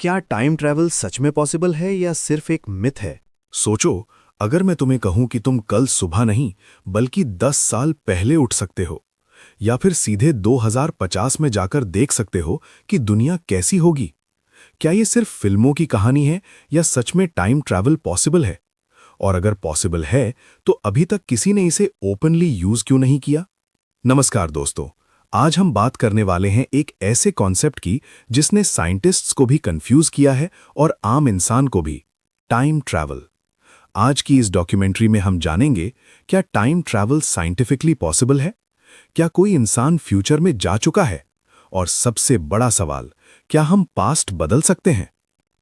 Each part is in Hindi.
क्या टाइम ट्रैवल सच में पॉसिबल है या सिर्फ एक मिथ है? सोचो, अगर मैं तुम्हें कहूं कि तुम कल सुबह नहीं बल्कि 10 साल पहले उठ सकते हो, या फिर सीधे 2050 में जाकर देख सकते हो कि दुनिया कैसी होगी। क्या ये सिर्फ फिल्मों की कहानी है या सच में टाइम ट्रैवल पॉसिबल है? और अगर पॉसिबल है तो अभी तक किसी ने इसे ओपनली यूज क्यों नहीं किया? नमस्कार दोस्तों, आज हम बात करने वाले हैं एक ऐसे कॉन्सेप्ट की जिसने साइंटिस्ट्स को भी कंफ्यूज किया है और आम इंसान को भी। Time travel. आज की इस डॉक्यूमेंट्री में हम जानेंगे, क्या टाइम ट्रैवल साइंटिफिकली पॉसिबल है? क्या कोई इंसान फ्यूचर में जा चुका है? और सबसे बड़ा सवाल, क्या हम पास्ट बदल सकते हैं?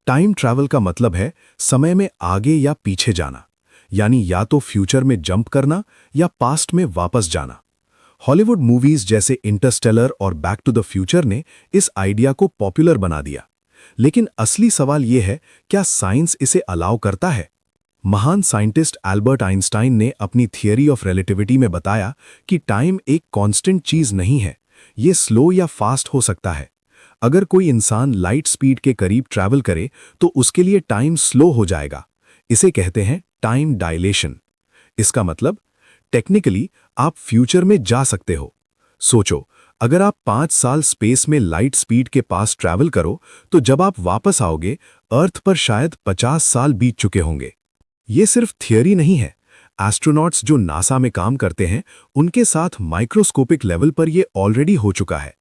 टाइम ट्रैवल का मतलब है समय में आगे या पीछे जाना, यानी या तो फ्यूचर में जंप करना या पास्ट में वापस जाना। हॉलीवुड मूवीज जैसे इंटरस्टेलर और बैक टू द फ्यूचर ने इस आइडिया को पॉपुलर बना दिया। लेकिन असली सवाल यह है, क्या साइंस इसे अलाउ करता है? महान साइंटिस्ट एल्बर्ट आइंस्टाइन ने अपनी थियरी ऑफ रिलेटिविटी में बताया कि टाइम एक कांस्टेंट चीज नहीं है, ये स्लो या फास्ट हो सकता है। अगर कोई इंसान लाइट स्पीड के करीब ट्रैवल करे तो उसके लिए टाइम स्लो हो जाएगा। इसे कहते हैं टाइम डायलेशन। इसका मतलब, टेक्निकली आप फ्यूचर में जा सकते हो। सोचो, अगर आप 5 साल स्पेस में लाइट स्पीड के पास ट्रैवल करो तो जब आप वापस आओगे, अर्थ पर शायद 50 साल बीत चुके होंगे। ये सिर्फ थियरी नहीं है। एस्ट्रोनॉट्स जो नासा में काम करते हैं, उनके साथ माइक्रोस्कोपिक लेवल पर यह ऑलरेडी हो चुका है।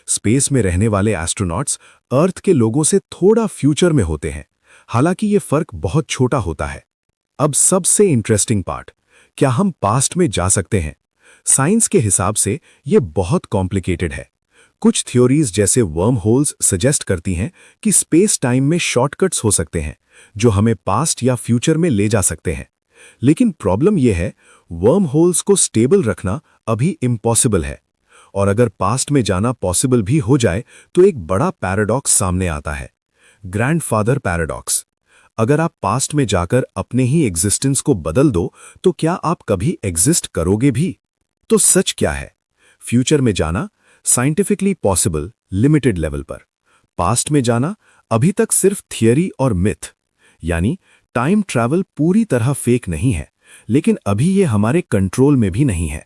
स्पेस में रहने वाले एस्ट्रोनॉट्स अर्थ के लोगों से थोड़ा फ्यूचर में होते हैं, हालांकि ये फर्क बहुत छोटा होता है। अब सबसे इंटरेस्टिंग पार्ट, क्या हम पास्ट में जा सकते हैं? साइंस के हिसाब से यह बहुत कॉम्प्लिकेटेड है। कुछ थ्योरीज जैसे वर्म होल्स सजेस्ट करती हैं कि स्पेस टाइम में शॉर्टकट्स हो सकते हैं जो हमें पास्ट या फ्यूचर में ले जा सकते हैं। लेकिन प्रॉब्लम यह है, वर्म होल्स को स्टेबल रखना अभी इम्पॉसिबल है। और अगर पास्ट में जाना पॉसिबल भी हो जाए तो एक बड़ा पैराडॉक्स सामने आता है, ग्रैंडफादर पैराडॉक्स। अगर आप पास्ट में जाकर अपने ही एग्जिस्टेंस को बदल दो तो क्या आप कभी एग्जिस्ट करोगे भी? तो सच क्या है? फ्यूचर में जाना साइंटिफिकली पॉसिबल लिमिटेड लेवल पर। पास्ट में जाना अभी तक सिर्फ थियरी और मिथ। यानी टाइम ट्रैवल पूरी तरह फेक नहीं है, लेकिन अभी ये हमारे कंट्रोल में भी नहीं है।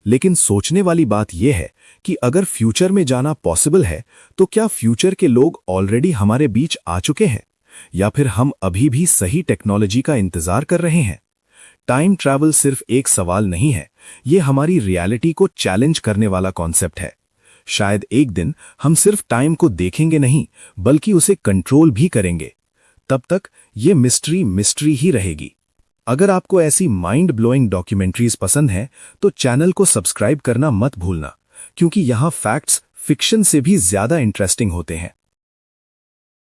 लेकिन सोचने वाली बात यह है कि अगर फ्यूचर में जाना पॉसिबल है तो क्या फ्यूचर के लोग ऑलरेडी हमारे बीच आ चुके हैं, या फिर हम अभी भी सही टेक्नोलॉजी का इंतजार कर रहे हैं? टाइम ट्रैवल सिर्फ एक सवाल नहीं है, यह हमारी रियलिटी को चैलेंज करने वाला कॉन्सेप्ट है। शायद एक दिन हम सिर्फ टाइम को देखेंगे नहीं, बल्कि उसे कंट्रोल भी करेंगे। तब तक ये मिस्ट्री ही रहेगी। अगर आपको ऐसी माइंड ब्लोइंग डॉक्यूमेंट्रीज पसंद हैं तो चैनल को सब्सक्राइब करना मत भूलना, क्योंकि यहाँ फैक्ट्स फिक्शन से भी ज्यादा इंटरेस्टिंग होते हैं।